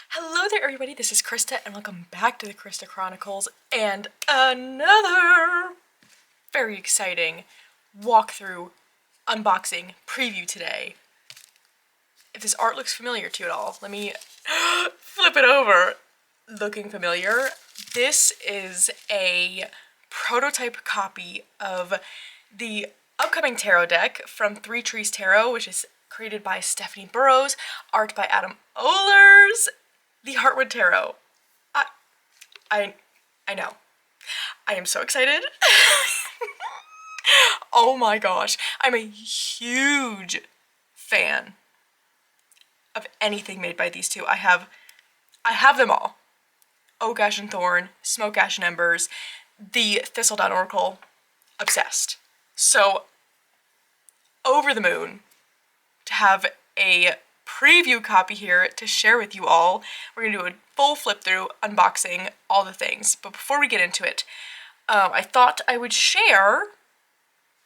Hello there everybody, this is Krista and welcome back to the Krista Chronicles and another very exciting walkthrough, unboxing, preview today. If this art looks familiar to you at all, let me flip it over. Looking familiar? This is a prototype copy of the upcoming tarot deck from Three Trees Tarot, which is created by Stephanie Burrows, art by Adam Ohlers, the Heartwood Tarot. I know. I am so excited. Oh my gosh. I'm a huge fan of anything made by these two. I have them all. Oak, Ash and Thorn, Smoke, Ash and Embers, the Thistledown Oracle, obsessed. So, over the moon to have a preview copy here to share with you all. We're gonna do a full flip through, unboxing, all the things. But before we get into it, I thought I would share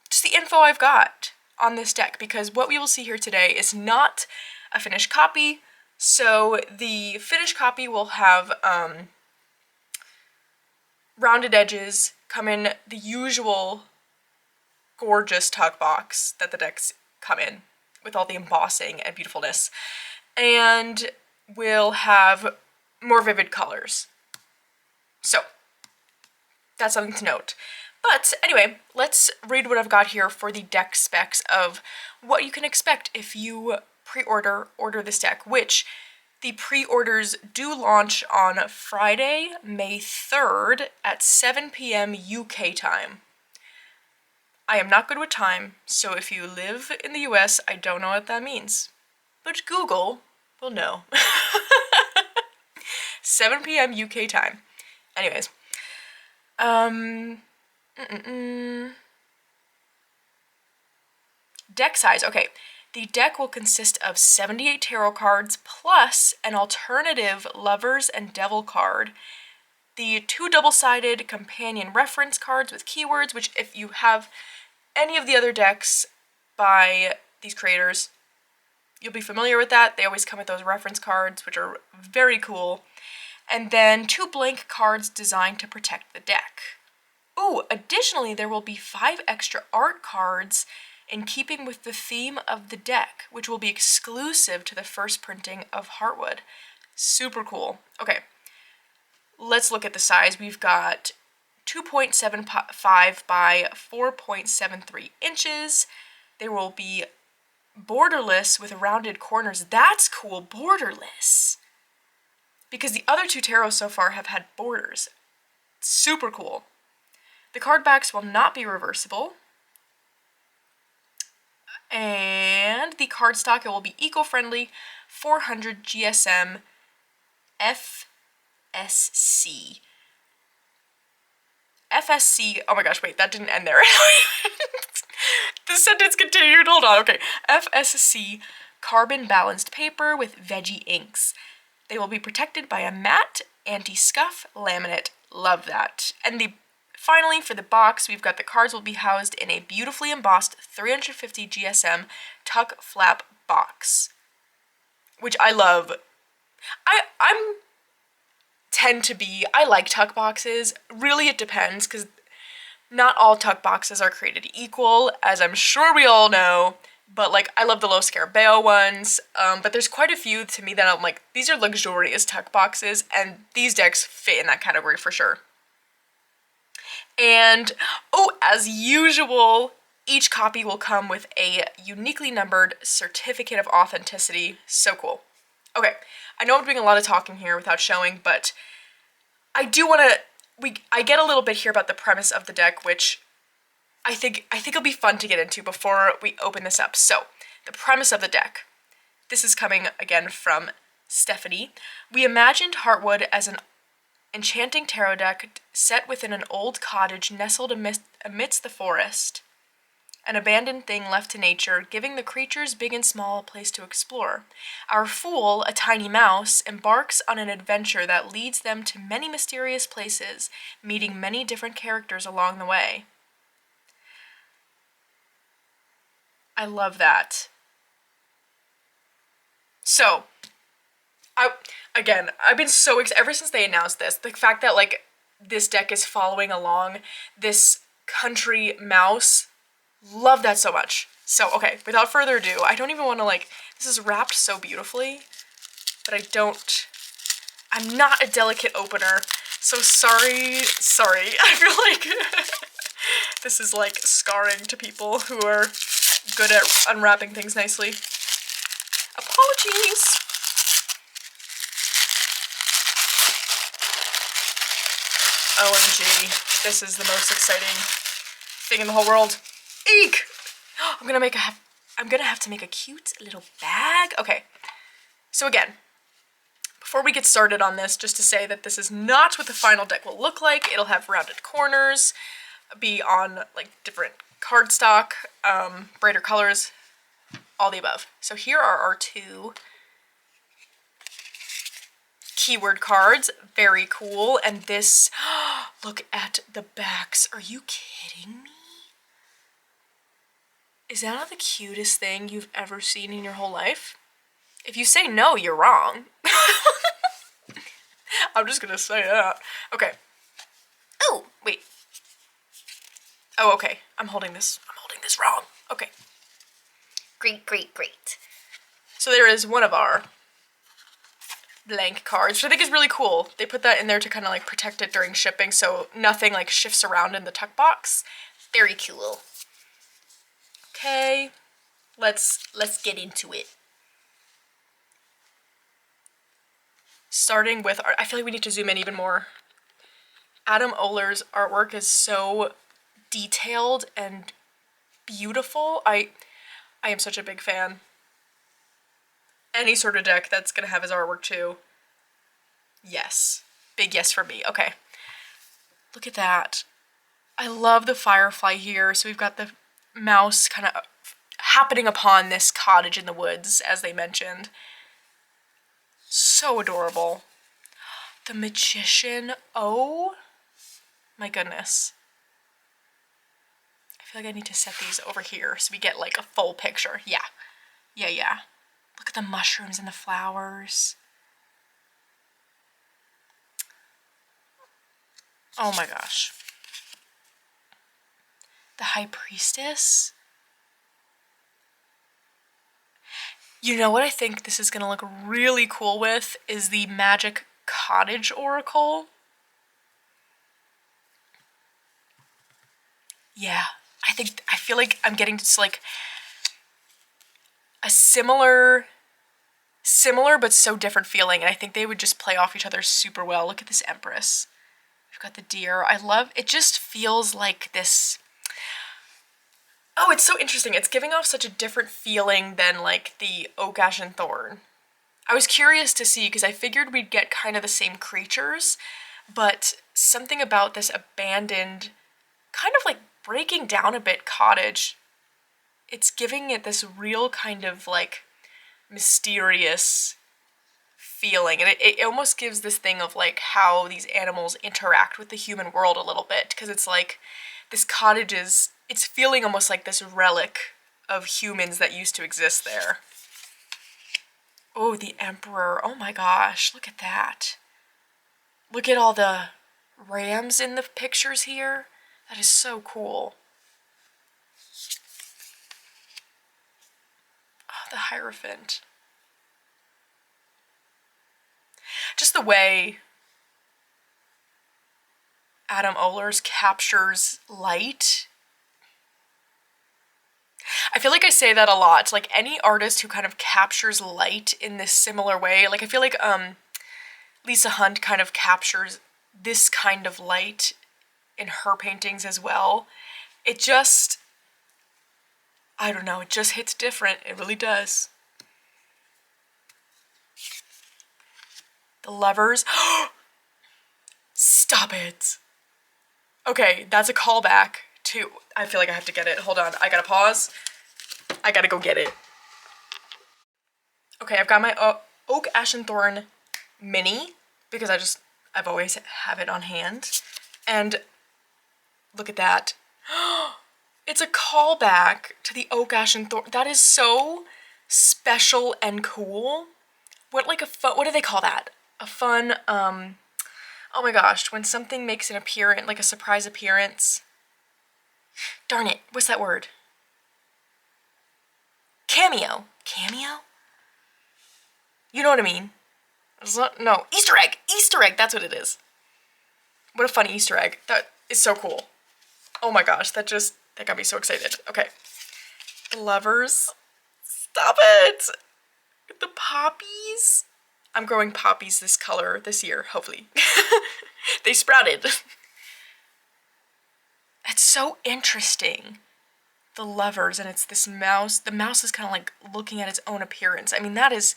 just the info I've got on this deck, because what we will see here today is not a finished copy. So the finished copy will have rounded edges, come in the usual gorgeous tuck box that the decks come in, with all the embossing and beautifulness, and will have more vivid colors. So that's something to note. But anyway, let's read what I've got here for the deck specs of what you can expect if you order this deck, which the pre-orders do launch on Friday, May 3rd at 7 p.m. UK time. I am not good with time, so if you live in the US, I don't know what that means. But Google will know. 7 p.m. UK time. Anyways. Deck size. Okay. The deck will consist of 78 tarot cards plus an alternative Lovers and Devil card. The 2 double-sided companion reference cards with keywords, which if you have any of the other decks by these creators, you'll be familiar with that. They always come with those reference cards, which are very cool. And then 2 blank cards designed to protect the deck. Ooh, additionally, there will be 5 extra art cards in keeping with the theme of the deck, which will be exclusive to the first printing of Heartwood. Super cool. Okay, let's look at the size. We've got 2.75 by 4.73 inches. There will be borderless with rounded corners. That's cool, borderless. Because the other 2 tarots so far have had borders. Super cool. The card backs will not be reversible. And the cardstock, it will be eco-friendly, 400 GSM FSC. FSC, oh my gosh, wait, that didn't end there. The sentence continued, hold on, okay. FSC carbon balanced paper with veggie inks. They will be protected by a matte anti-scuff laminate. Love that. And finally, for the box, we've got the cards will be housed in a beautifully embossed 350 GSM tuck flap box, which I love. I like tuck boxes. Really, it depends, because not all tuck boxes are created equal, as I'm sure we all know. But like, I love the Lo Scarabeo ones, but there's quite a few to me that I'm like, these are luxurious tuck boxes, and these decks fit in that category for sure. And, oh, as usual, each copy will come with a uniquely numbered certificate of authenticity. So cool. Okay, I know I'm doing a lot of talking here without showing, but I do want to, I get a little bit here about the premise of the deck, which I think it'll be fun to get into before we open this up. So, the premise of the deck. This is coming, again, from Stephanie. We imagined Heartwood as an enchanting tarot deck set within an old cottage nestled amidst the forest. An abandoned thing left to nature, giving the creatures big and small a place to explore. Our fool, a tiny mouse, embarks on an adventure that leads them to many mysterious places, meeting many different characters along the way. I love that. So, Again, I've been so excited ever since they announced this. The fact that like this deck is following along this country mouse, love that so much. So, okay, without further ado, I don't even want to like, this is wrapped so beautifully, but I'm not a delicate opener, so sorry. I feel like this is like scarring to people who are good at unwrapping things nicely. Apologies. OMG, this is the most exciting thing in the whole world. Eek! I'm gonna have to make a cute little bag. Okay, so again, before we get started on this, just to say that this is not what the final deck will look like. It'll have rounded corners, be on like different cardstock, brighter colors, all the above. So here are our two keyword cards, very cool. And this, look at the backs. Are you kidding me? Is that not the cutest thing you've ever seen in your whole life? If you say no, you're wrong. I'm just gonna say that. Okay. Oh, wait. Oh, okay. I'm holding this wrong. Okay. Great. So there is one of our blank cards, which I think is really cool. They put that in there to kind of like protect it during shipping so nothing like shifts around in the tuck box. Very cool. Okay, let's get into it. Starting with I feel like we need to zoom in even more. Adam Oler's artwork is so detailed and beautiful. I am such a big fan. Any sort of deck that's gonna have his artwork too. Yes. Big yes for me. Okay. Look at that. I love the firefly here. So we've got the mouse kind of happening upon this cottage in the woods, as they mentioned. So adorable. The magician. Oh my goodness. I feel like I need to set these over here so we get like a full picture. Yeah. Look at the mushrooms and the flowers. Oh my gosh. The High Priestess. You know what I think this is gonna look really cool with is the Magic Cottage Oracle. Yeah, I feel like I'm getting just like a similar but so different feeling, and I think they would just play off each other super well. Look at this Empress. We've got the deer. I love, it just feels like this. Oh, it's so interesting. It's giving off such a different feeling than like the Oak, Ash, and Thorn. I was curious to see because I figured we'd get kind of the same creatures, but something about this abandoned, kind of like breaking down a bit cottage, it's giving it this real kind of like mysterious feeling, and it almost gives this thing of like how these animals interact with the human world a little bit, because it's like this cottage is, it's feeling almost like this relic of humans that used to exist there. Oh, the Emperor. Oh my gosh, look at that. Look at all the rams in the pictures here. That is so cool. Oh, the Hierophant. Just the way Adam Ohlers captures light. I feel like I say that a lot. Like any artist who kind of captures light in this similar way. Like I feel like Lisa Hunt kind of captures this kind of light in her paintings as well. It just, I don't know, it just hits different. It really does. The Lovers. Stop it. Okay, that's a callback to, I feel like I have to get it. Hold on, I gotta pause. I gotta go get it. Okay, I've got my Oak, Ash, and Thorn mini because I've always have it on hand. And look at that. It's a callback to the Oak, Ash, and Thorn. That is so special and cool. what, like a fun, what do they call that? A fun, oh my gosh, when something makes an appearance, like a surprise appearance. Darn it, what's that word? Cameo. Cameo? You know what I mean? No, Easter egg! Easter egg, that's what it is. What a fun Easter egg. That is so cool. Oh my gosh, that got me so excited. Okay. The lovers. Stop it! The poppies. I'm growing poppies this color this year, hopefully. They sprouted. It's so interesting. The lovers, and it's this mouse. The mouse is kind of like looking at its own appearance. I mean, that is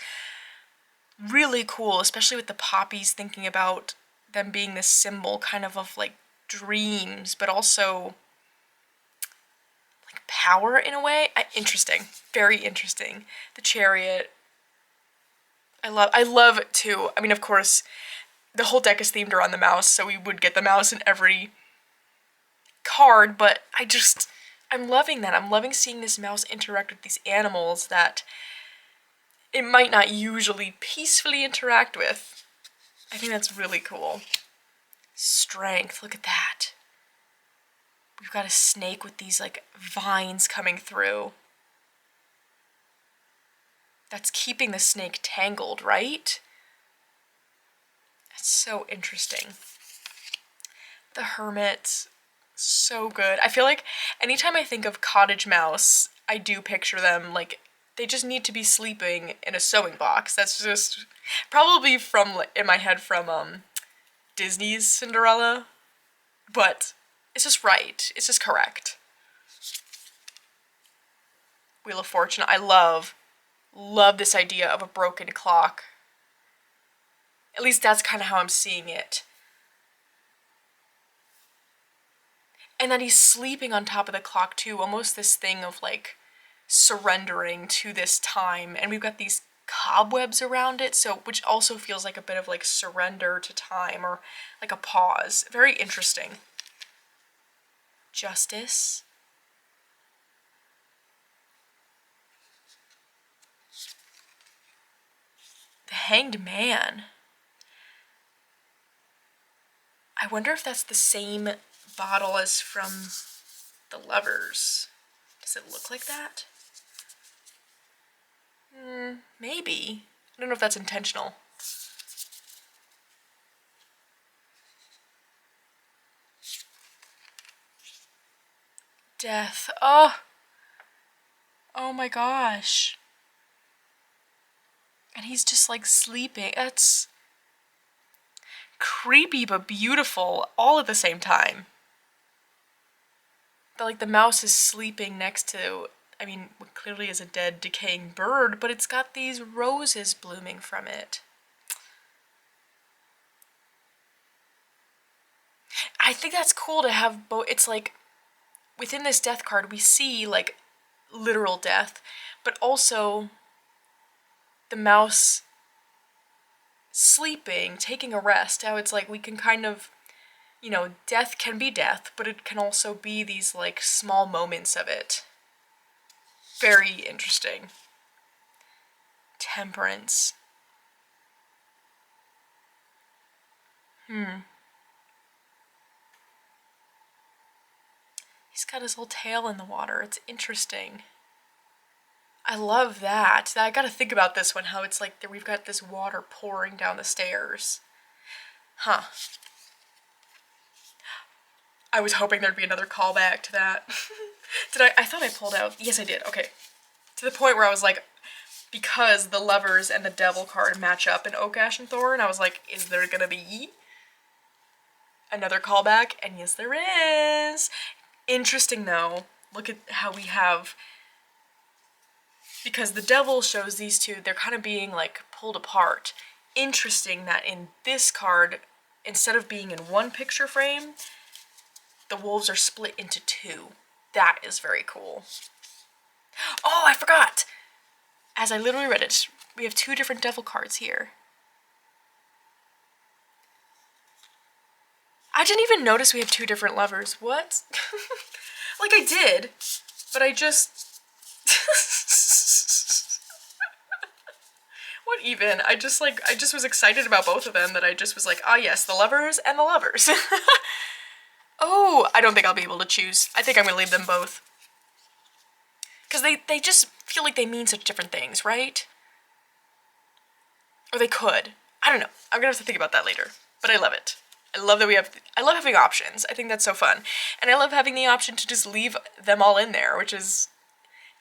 really cool, especially with the poppies, thinking about them being this symbol kind of like dreams, but also like power in a way. Interesting. Very interesting. The chariot. I love it too. I mean, of course, the whole deck is themed around the mouse, so we would get the mouse in every card, but I'm loving that. I'm loving seeing this mouse interact with these animals that it might not usually peacefully interact with. I think that's really cool. Strength, look at that. We've got a snake with these like vines coming through. That's keeping the snake tangled, right? That's so interesting. The hermit, so good. I feel like anytime I think of cottage mouse, I do picture them like they just need to be sleeping in a sewing box. That's just probably from, in my head, from Disney's Cinderella, but it's just right. It's just correct. Wheel of Fortune. I love this idea of a broken clock. At least that's kind of how I'm seeing it. And that he's sleeping on top of the clock too, almost this thing of like surrendering to this time. And we've got these cobwebs around it, so which also feels like a bit of like surrender to time, or like a pause. Very interesting. Justice. The Hanged Man. I wonder if that's the same bottle as from the Lovers. Does it look like that? Maybe. I don't know if that's intentional. Death. Oh my gosh. And he's just like sleeping. That's creepy but beautiful all at the same time. But like the mouse is sleeping next to, I mean, what clearly is a dead, decaying bird, but it's got these roses blooming from it. I think that's cool to have both. It's like, within this death card, we see like literal death, but also the mouse sleeping, taking a rest. How it's like we can kind of, you know, death can be death, but it can also be these like small moments of it. Very interesting. Temperance. He's got his whole tail in the water. It's interesting. I love that. I gotta think about this one, how it's like we've got this water pouring down the stairs. Huh. I was hoping there'd be another callback to that. I thought I pulled out. Yes, I did. Okay. To the point where I was like, because the Lovers and the Devil card match up in Oak, Ash, and Thorn, I was like, is there gonna be another callback? And yes, there is. Interesting though. Look at how we have, because the Devil shows these two, they're kind of being like pulled apart. Interesting that in this card, instead of being in one picture frame, the wolves are split into two. That is very cool. Oh, I forgot! As I literally read it, we have two different Devil cards here. I didn't even notice we have two different Lovers. What? Like I did, but I just... What even. I just was excited about both of them that I just was like, ah yes, the lovers and the lovers. Oh, I don't think I'll be able to choose. I think I'm gonna leave them both. Because they just feel like they mean such different things, right? Or they could. I don't know. I'm gonna have to think about that later. But I love it. I love having options. I think that's so fun. And I love having the option to just leave them all in there, which is,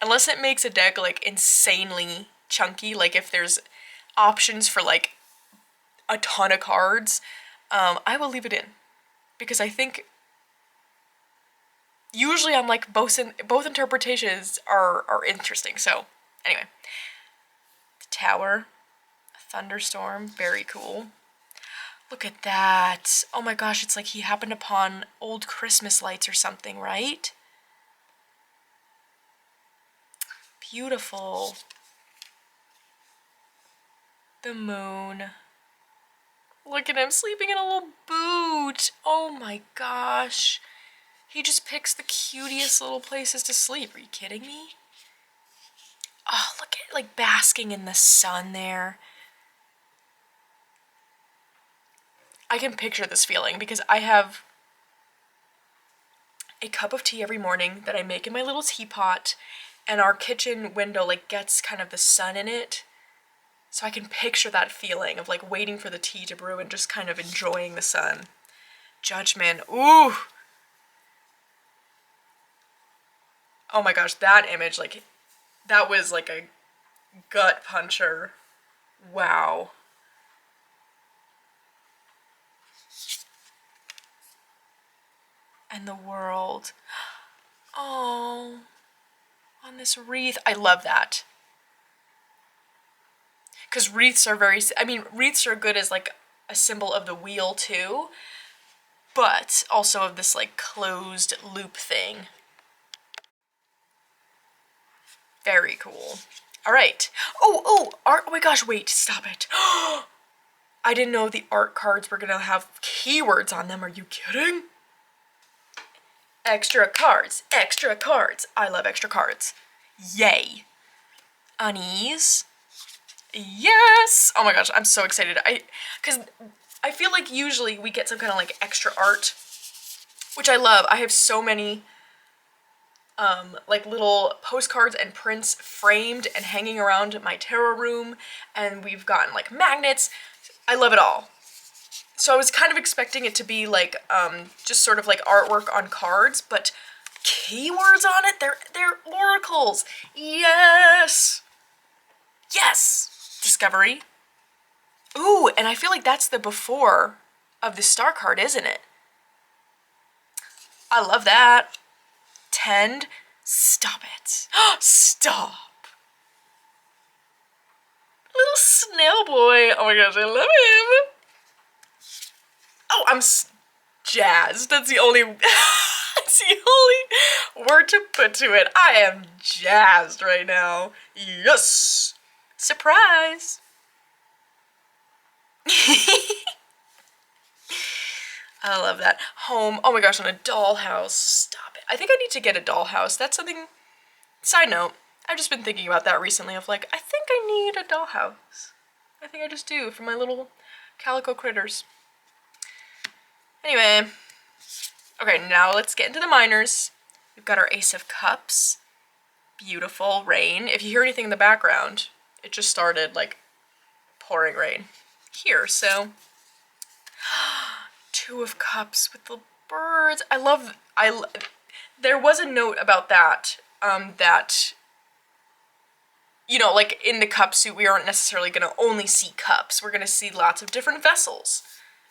unless it makes a deck like insanely chunky, like if there's options for like a ton of cards, I will leave it in. Because I think usually I'm like both interpretations are interesting. So anyway, the Tower, a thunderstorm, very cool. Look at that. Oh my gosh, it's like he happened upon old Christmas lights or something, right? Beautiful. The moon. Look at him sleeping in a little boot. Oh my gosh. He just picks the cutest little places to sleep. Are you kidding me? Oh, look at like basking in the sun there. I can picture this feeling because I have a cup of tea every morning that I make in my little teapot, and our kitchen window like gets kind of the sun in it. So I can picture that feeling of like waiting for the tea to brew and just kind of enjoying the sun. Judgment. Ooh. Oh my gosh, that image, like, that was like a gut puncher. Wow. And the world. Oh, on this wreath. I love that. Because wreaths are wreaths are good as like a symbol of the wheel too, but also of this like closed loop thing. Very cool. All right. Oh, art. Oh my gosh, wait, stop it. I didn't know the art cards were gonna have keywords on them. Are you kidding? Extra cards, extra cards. I love extra cards. Yay. Unease. Yes. Oh my gosh, I'm so excited. Because I feel like usually we get some kind of like extra art, which I love. I have so many like little postcards and prints framed and hanging around my tarot room, and we've gotten like magnets. I love it all. So I was kind of expecting it to be like just sort of like artwork on cards, but keywords on it. They're oracles. Yes. Yes. Discovery. Ooh, and I feel like that's the before of the star card, isn't it? I love that. Tend. Stop it. Stop. Little snail boy. Oh my gosh, I love him. Oh, I'm jazzed. That's the only that's the only word to put to it. I am jazzed right now. Yes. Surprise. I love that. Home. Oh my gosh, on a dollhouse. Stop it. I think I need to get a dollhouse. That's something. Side note, I've just been thinking about that recently of like, I think I need a dollhouse. I think I just do for my little calico critters. Anyway. Okay, now let's get into the minors. We've got our Ace of Cups. Beautiful rain. If you hear anything in the background, it just started like pouring rain here, so. Two of Cups with the birds. There was a note about that, that, you know, like in the cup suit, we aren't necessarily going to only see cups. We're going to see lots of different vessels.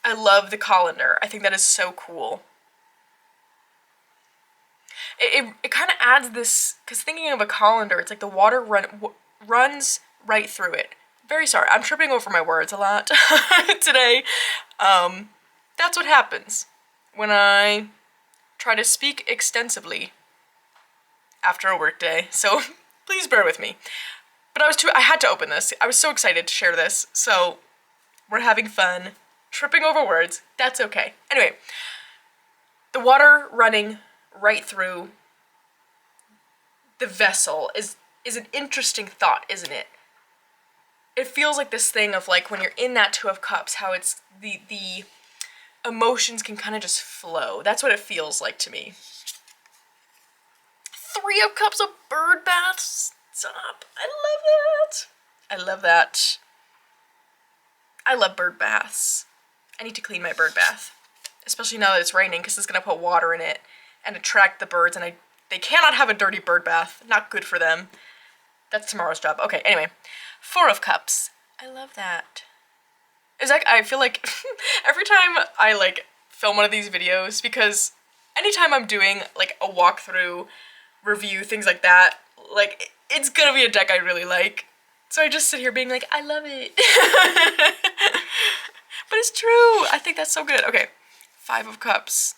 I love the colander. I think that is so cool. It kind of adds this, because thinking of a colander, it's like the water runs right through it. Very sorry, I'm tripping over my words a lot today. That's what happens when I try to speak extensively after a work day, so please bear with me. But I had to open this. I was so excited to share this, so we're having fun, tripping over words, that's okay. Anyway, the water running right through the vessel is an interesting thought, isn't it? it feels like this thing of like when you're in that Two of Cups, how it's the emotions can kind of just flow. That's what it feels like to me. Three of Cups of bird baths. Stop. I love that. I love that. I love bird baths. I need to clean my bird bath, especially now that it's raining, because it's gonna put water in it and attract the birds, and they cannot have a dirty bird bath. Not good for them. That's tomorrow's job. Okay, anyway. Four of Cups. I love that. It's like, I feel like every time I like film one of these videos, because anytime I'm doing like a walkthrough, review, things like that, like it's gonna be a deck I really like. So I just sit here being like, I love it. But it's true. I think that's so good. Okay, Five of Cups.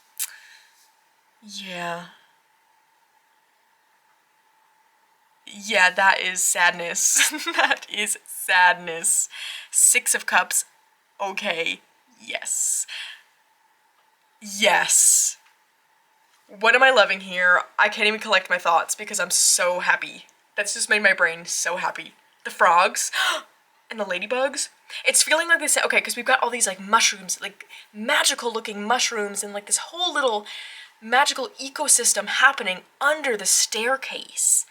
Yeah. Yeah, that is sadness. That is sadness. Six of Cups. Okay. Yes. Yes. What am I loving here? I can't even collect my thoughts because I'm so happy. That's just made my brain so happy. The frogs and the ladybugs. It's feeling like this, okay, because we've got all these like mushrooms, like magical looking mushrooms, and like this whole little magical ecosystem happening under the staircase.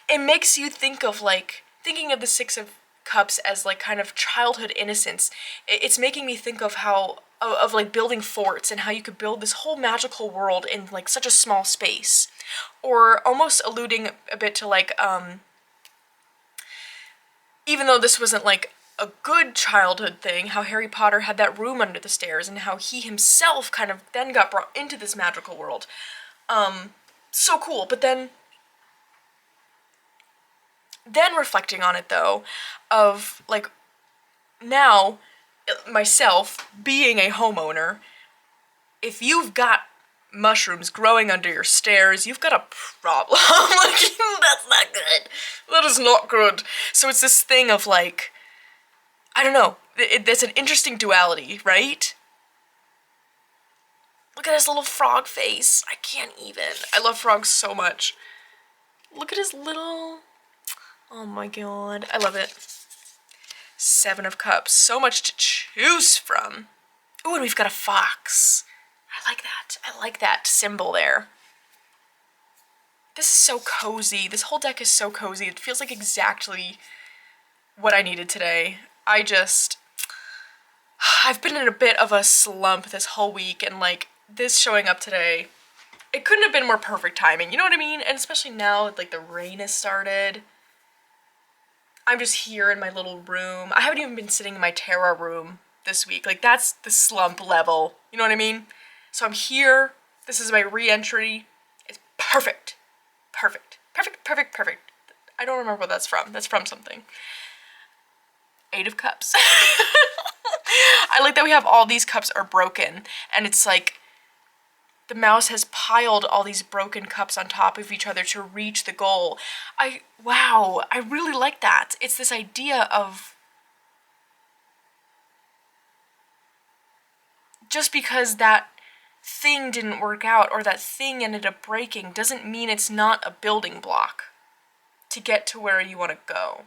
It makes you think of like, thinking of the Six of Cups as like kind of childhood innocence. It's making me think of how, of like building forts and how you could build this whole magical world in like such a small space. Or almost alluding a bit to like, even though this wasn't like a good childhood thing, how Harry Potter had that room under the stairs and how he himself kind of then got brought into this magical world. So cool. But then reflecting on it though, of like now myself being a homeowner, if you've got mushrooms growing under your stairs, you've got a problem. Like, that's not good. That is not good. So it's this thing of like, I don't know, it's an interesting duality, right? Look at his little frog face. I can't even. I love frogs so much. Look at his little... Oh my god. I love it. Seven of Cups. So much to choose from. Ooh, and we've got a fox. I like that. I like that symbol there. This is so cozy. This whole deck is so cozy. It feels like exactly what I needed today. I've been in a bit of a slump this whole week, and like this showing up today, it couldn't have been more perfect timing, you know what I mean? And especially now, like the rain has started. I'm just here in my little room. I haven't even been sitting in my tarot room this week. Like that's the slump level, you know what I mean? So I'm here. This is my re-entry. It's perfect. Perfect. Perfect, perfect, perfect. I don't remember what that's from. That's from something. Eight of Cups. I like that we have all these cups are broken, and it's like the mouse has piled all these broken cups on top of each other to reach the goal. Wow, I really like that. It's this idea of just because that thing didn't work out or that thing ended up breaking doesn't mean it's not a building block to get to where you want to go.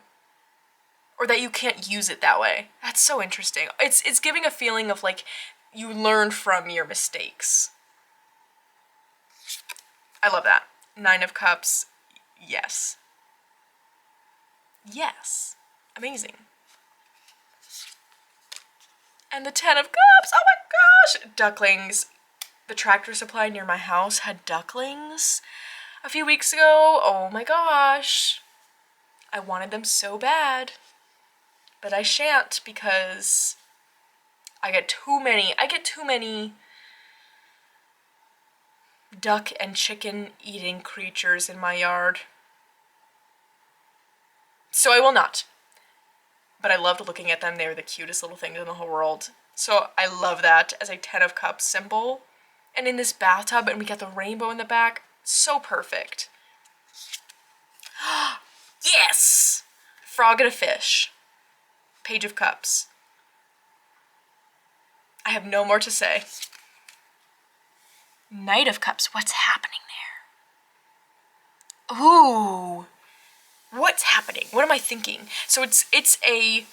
Or that you can't use it that way. That's so interesting. It's giving a feeling of like you learn from your mistakes. I love that. Nine of Cups. Yes. Yes. Amazing. And the Ten of Cups. Oh my gosh. Ducklings. The Tractor Supply near my house had ducklings a few weeks ago. Oh my gosh. I wanted them so bad. But I shan't because I get too many duck and chicken eating creatures in my yard. So I will not. But I loved looking at them. They were the cutest little things in the whole world. So I love that as a Ten of Cups symbol. And in this bathtub, and we got the rainbow in the back. So perfect. Yes! Frog and a fish. Page of Cups. I have no more to say. Knight of Cups. What's happening there? Ooh. what's happening? What am I thinking? So it's a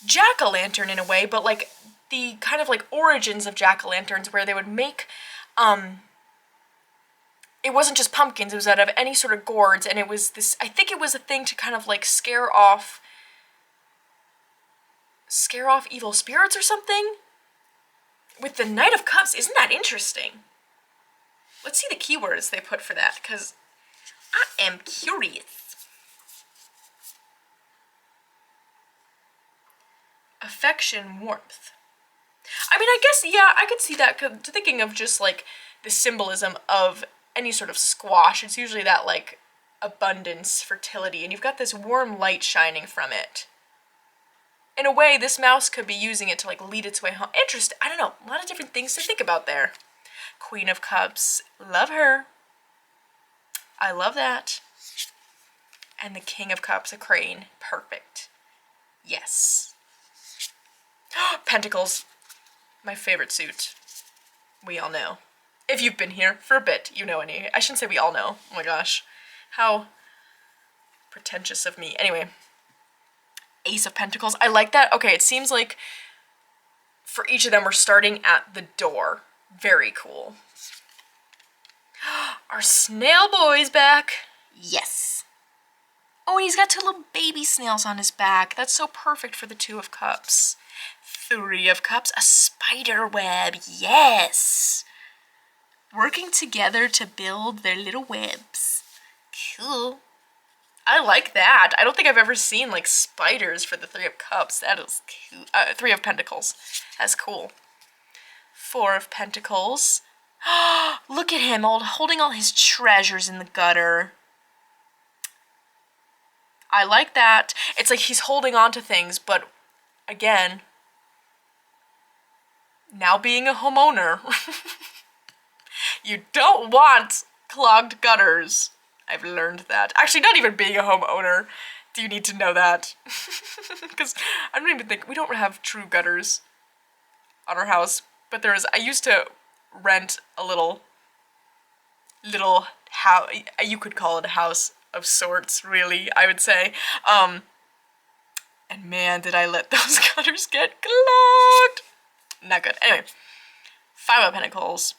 jack-o'-lantern in a way, but like the kind of like origins of jack-o'-lanterns where they would make, it wasn't just pumpkins, it was out of any sort of gourds, and it was this, I think it was a thing to kind of like scare off evil spirits or something? With the Knight of Cups, isn't that interesting? Let's see the keywords they put for that, because I am curious. Affection, warmth. I mean, I guess, yeah, I could see that, thinking of just like the symbolism of any sort of squash. It's usually that like abundance, fertility, and you've got this warm light shining from it. In a way, this mouse could be using it to like lead its way home. Interesting. I don't know. A lot of different things to think about there. Queen of Cups. Love her. I love that. And the King of Cups, a crane. Perfect. Yes. Pentacles. My favorite suit. We all know. If you've been here for a bit, you know any. I shouldn't say we all know. Oh my gosh. How pretentious of me. Anyway. Ace of Pentacles. I like that. Okay, it seems like for each of them we're starting at the door. Very cool. Our snail boy's back. Yes. Oh, and he's got two little baby snails on his back. That's so perfect for the Two of Cups. Three of Cups. A spider web. Yes. Working together to build their little webs. Cool. I like that. I don't think I've ever seen like spiders for the Three of Cups. That is cool. Three of Pentacles. That's cool. Four of Pentacles. Look at him holding all his treasures in the gutter. I like that. It's like he's holding on to things, but again, now being a homeowner, you don't want clogged gutters. I've learned that. Actually, not even being a homeowner. Do you need to know that? Because I don't even think, we don't have true gutters on our house. But I used to rent a little house, you could call it a house of sorts, really, I would say. And man, did I let those gutters get clogged. Not good. Anyway, Five of Pentacles.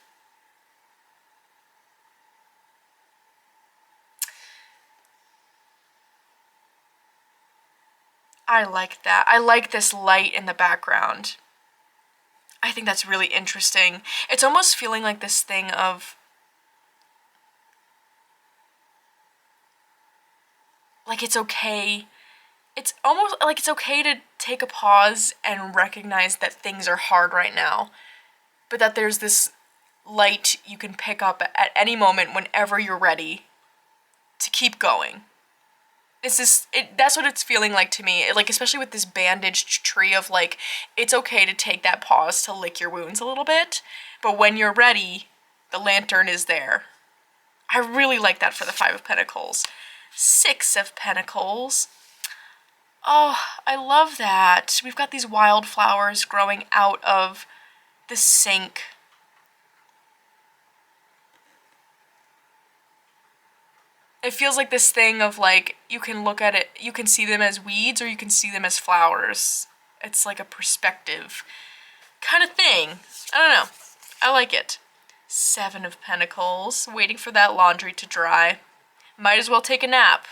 I like that. I like this light in the background. I think that's really interesting. It's almost feeling like this thing of, like it's okay. It's almost like it's okay to take a pause and recognize that things are hard right now, but that there's this light you can pick up at any moment whenever you're ready to keep going. That's what it's feeling like to me, like especially with this bandaged tree of like, it's okay to take that pause to lick your wounds a little bit, but when you're ready, the lantern is there. I really like that for the Five of Pentacles. Six of Pentacles. Oh, I love that. We've got these wildflowers growing out of the sink. It feels like this thing of like, you can look at it, you can see them as weeds or you can see them as flowers. It's like a perspective kind of thing. I don't know. I like it. Seven of Pentacles, waiting for that laundry to dry. Might as well take a nap.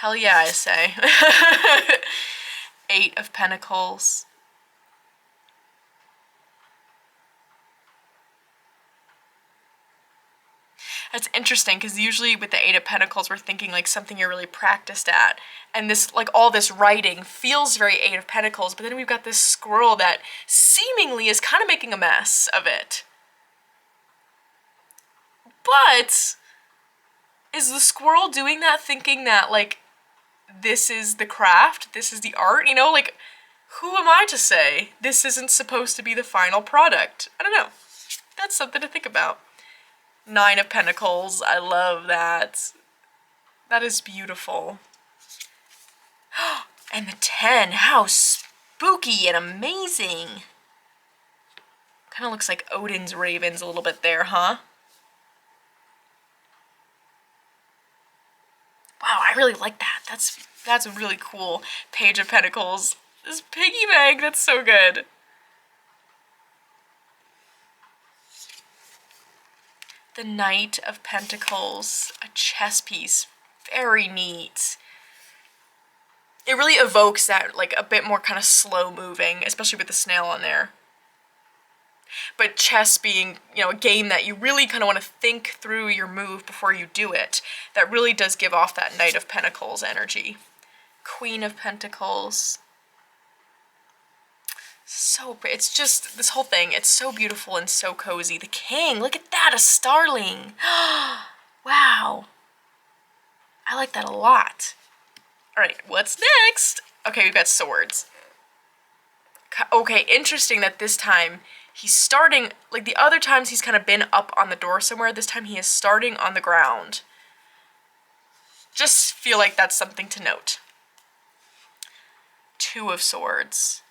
Hell yeah, I say. Eight of Pentacles. That's interesting because usually with the Eight of Pentacles we're thinking like something you're really practiced at, and this, like all this writing feels very Eight of Pentacles, but then we've got this squirrel that seemingly is kind of making a mess of it. But is the squirrel doing that thinking that like this is the craft, this is the art, you know, like who am I to say this isn't supposed to be the final product? I don't know. That's something to think about. Nine of Pentacles, I love that. That is beautiful. And the 10, how spooky and amazing. Kind of looks like Odin's ravens a little bit there, huh? really like that. That's a really cool Page of Pentacles. This piggy bank, that's so good. The Knight of Pentacles, a chess piece. Very neat. It really evokes that, like, a bit more kind of slow moving, especially with the snail on there. But chess being, you know, a game that you really kind of want to think through your move before you do it, that really does give off that Knight of Pentacles energy. Queen of Pentacles. So pretty. It's just, this whole thing, it's so beautiful and so cozy. The King, look at that, a starling. Wow. I like that a lot. All right, what's next? Okay, we've got swords. Okay, interesting that this time he's starting, like the other times he's kind of been up on the door somewhere, this time he is starting on the ground. Just feel like that's something to note. Two of Swords.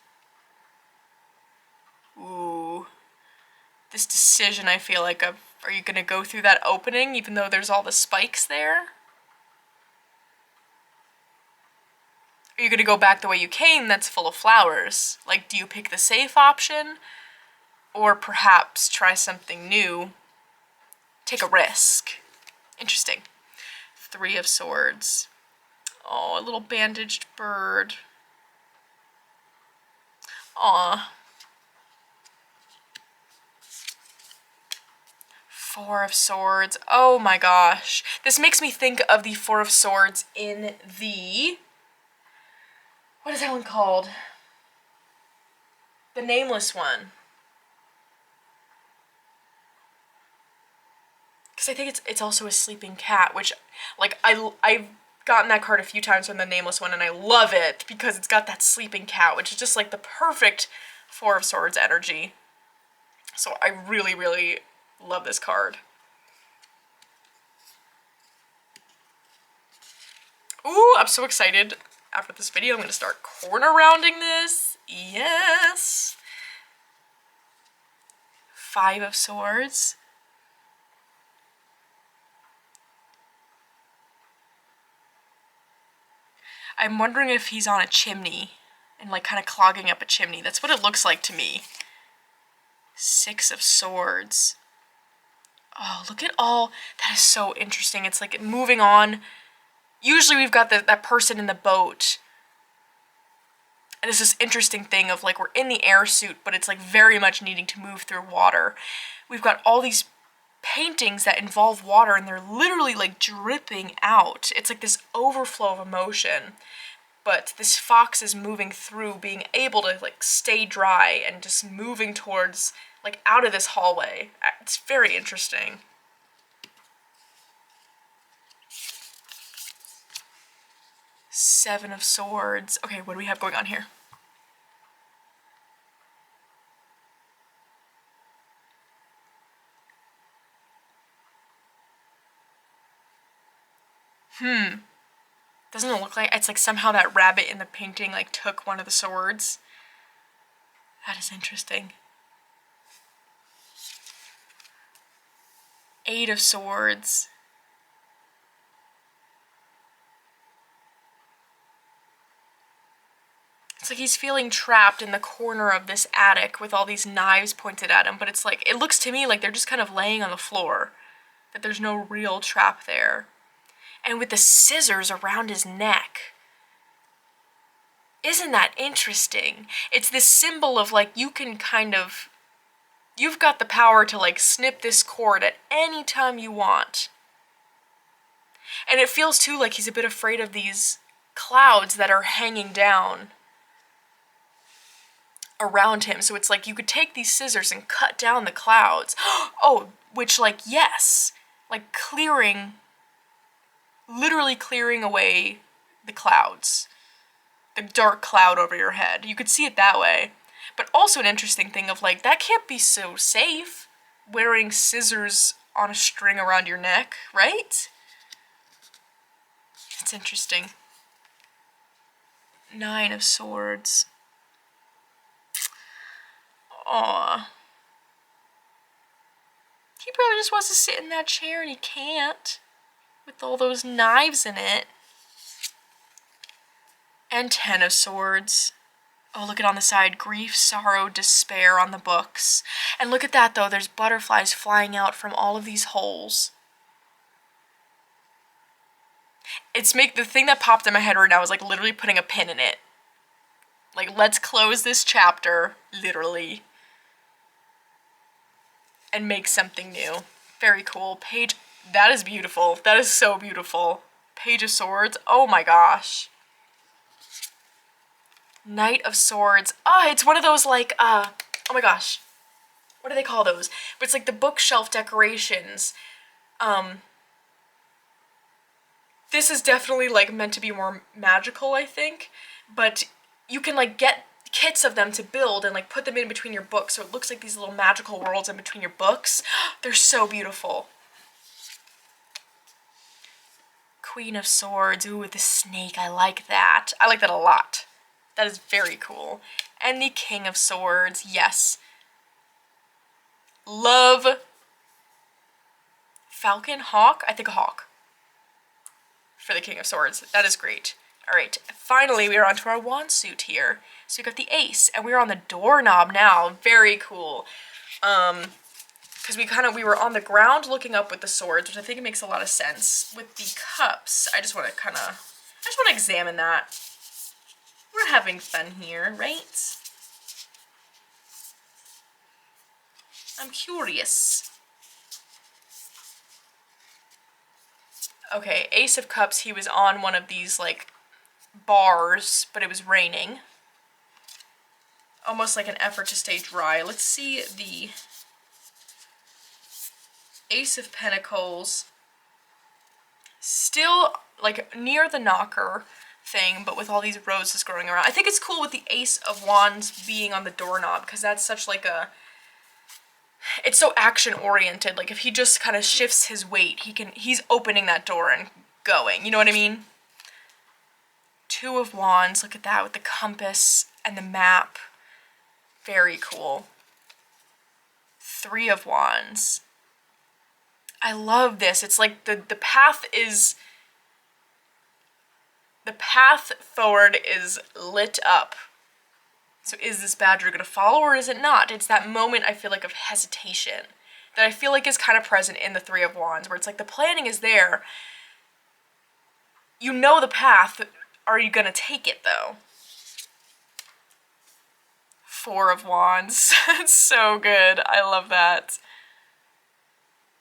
Ooh. This decision, I feel like, are you gonna go through that opening even though there's all the spikes there? Are you gonna go back the way you came that's full of flowers? Like, do you pick the safe option? Or perhaps try something new? Take a risk. Interesting. Three of Swords. Oh, a little bandaged bird. Aw. Four of Swords. Oh my gosh. This makes me think of the Four of Swords in the... What is that one called? The Nameless one. Because I think it's also a sleeping cat, which, like, I've gotten that card a few times from the Nameless one, and I love it because it's got that sleeping cat, which is just, like, the perfect Four of Swords energy. So I really, really love this card. Ooh, I'm so excited. After this video, I'm going to start corner rounding this. Yes. Five of Swords. I'm wondering if he's on a chimney and, like, kind of clogging up a chimney. That's what it looks like to me. Six of Swords. Oh, look at all. That is so interesting. It's like moving on. Usually we've got that person in the boat. And it's this interesting thing of, like, we're in the air suit, but it's, like, very much needing to move through water. We've got all these paintings that involve water, and they're literally, like, dripping out. It's like this overflow of emotion. But this fox is moving through, being able to, like, stay dry and just moving towards, like, out of this hallway. It's very interesting. Seven of Swords. Okay, what do we have going on here? Doesn't it look like it's like somehow that rabbit in the painting like took one of the swords? That is interesting. Eight of Swords. It's like he's feeling trapped in the corner of this attic with all these knives pointed at him, but it's like, it looks to me like they're just kind of laying on the floor, that there's no real trap there. And with the scissors around his neck. Isn't that interesting? It's this symbol of, like, you can kind of, you've got the power to, like, snip this cord at any time you want. And it feels too like he's a bit afraid of these clouds that are hanging down around him. So it's like you could take these scissors and cut down the clouds. Oh, which, like, yes, like clearing, literally clearing away the clouds, the dark cloud over your head. You could see it that way. But also an interesting thing of, like, that can't be so safe, wearing scissors on a string around your neck, right? It's interesting. Nine of Swords. Aw. He probably just wants to sit in that chair and he can't. With all those knives in it. And 10 of Swords. Oh, look at on the side. Grief, sorrow, despair on the books. And look at that, though. There's butterflies flying out from all of these holes. The thing that popped in my head right now is like literally putting a pin in it. Like, let's close this chapter, literally, and make something new. Very cool. Page, that is beautiful. That is so beautiful. Page of Swords. Oh my gosh. Knight of Swords. Oh, it's one of those like, oh my gosh. What do they call those? But it's like the bookshelf decorations. This is definitely like meant to be more magical, I think. But you can like get kits of them to build and like put them in between your books, so it looks like these little magical worlds in between your books. They're so beautiful. Queen of Swords. Ooh, with the snake. I like that. I like that a lot. That is very cool. And the King of Swords. Yes. Love. Falcon? Hawk? I think a hawk. For the King of Swords. That is great. Alright, finally we are onto our wand suit here. So we got the ace, and we're on the doorknob now. Very cool. Because we were on the ground looking up with the swords, which I think makes a lot of sense. With the cups, I just want to examine that. We're having fun here, right? I'm curious. Okay, Ace of Cups, he was on one of these, like, bars, but it was raining. Almost like an effort to stay dry. Let's see the Ace of Pentacles. Still, like, near the knocker thing, but with all these roses growing around. I think it's cool with the Ace of Wands being on the doorknob, because that's such, like, it's so action-oriented. Like, if he just kind of shifts his weight, he's opening that door and going. You know what I mean? Two of Wands, look at that, with the compass and the map. Very cool. Three of Wands. I love this. It's like the path forward is lit up. So is this badger gonna follow or is it not? It's that moment, I feel like, of hesitation that I feel like is kind of present in the Three of Wands, where it's like the planning is there. You know the path. Are you gonna take it, though? Four of Wands. It's so good. I love that.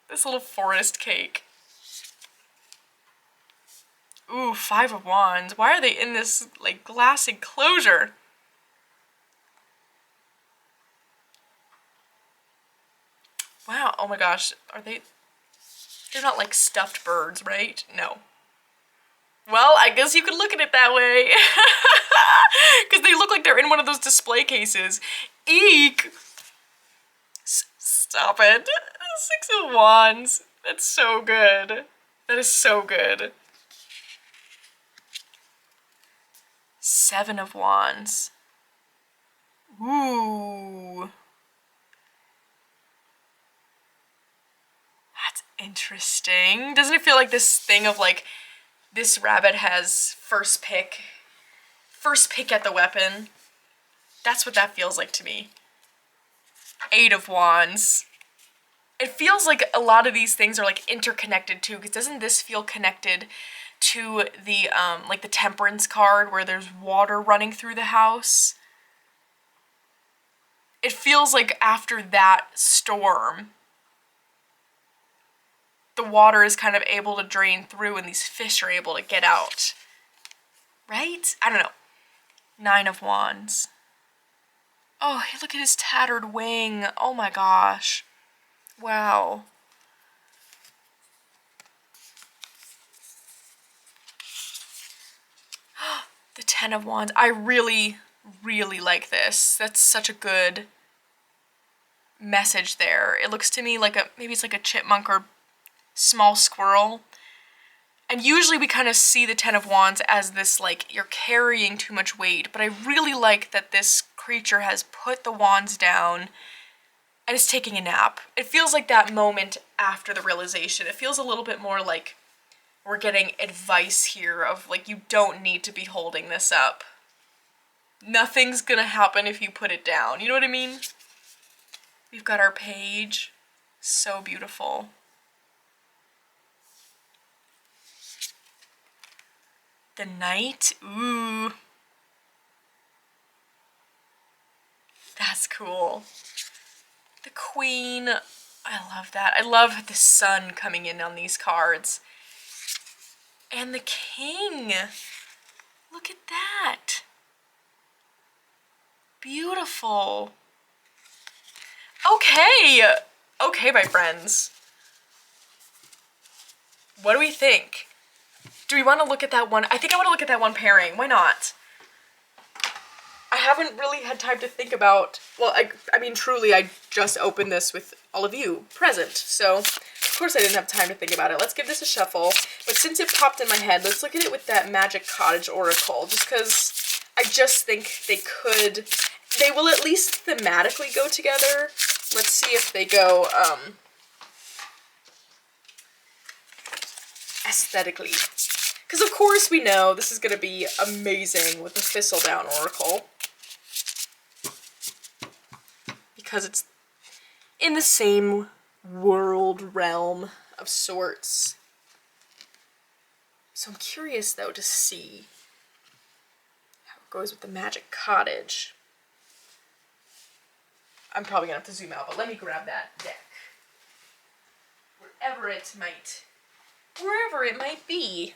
This little forest cake. Ooh, Five of Wands. Why are they in this, like, glass enclosure? Wow, oh my gosh. They're not like stuffed birds, right? No. Well, I guess you could look at it that way. Because they look like they're in one of those display cases. Eek! Stop it. Six of Wands. That's so good. That is so good. Seven of Wands. Ooh. That's interesting. Doesn't it feel like this thing of like, this rabbit has first pick at the weapon? That's what that feels like to me. Eight of Wands. It feels like a lot of these things are like interconnected too, because doesn't this feel connected to the like the Temperance card where there's water running through the house? It feels like after that storm, the water is kind of able to drain through and these fish are able to get out. Right? I don't know. Nine of Wands. Oh, look at his tattered wing. Oh my gosh. Wow. The Ten of Wands. I really, really like this. That's such a good message there. It looks to me like maybe it's like a chipmunk or small squirrel. And usually we kind of see the Ten of Wands as this, like, you're carrying too much weight. But I really like that this creature has put the wands down and is taking a nap. It feels like that moment after the realization. It feels a little bit more like we're getting advice here of like, you don't need to be holding this up. Nothing's gonna happen if you put it down. You know what I mean? We've got our page. So beautiful. The knight. Ooh. That's cool. The queen. I love that. I love the sun coming in on these cards. And the king. Look at that. Beautiful. Okay. Okay, my friends. What do we think? Do we want to look at that one? I think I want to look at that one pairing. Why not? I haven't really had time to think about, well, I mean, truly, I just opened this with all of you present, so of course I didn't have time to think about it. Let's give this a shuffle, but since it popped in my head, let's look at it with that Magic Cottage Oracle, just because I just think they will at least thematically go together. Let's see if they go, aesthetically. Because of course we know this is going to be amazing with the Thistledown Oracle. Because it's in the same world realm of sorts. So I'm curious though to see how it goes with the Magic Cottage. I'm probably going to have to zoom out, but let me grab that deck. Wherever it might be.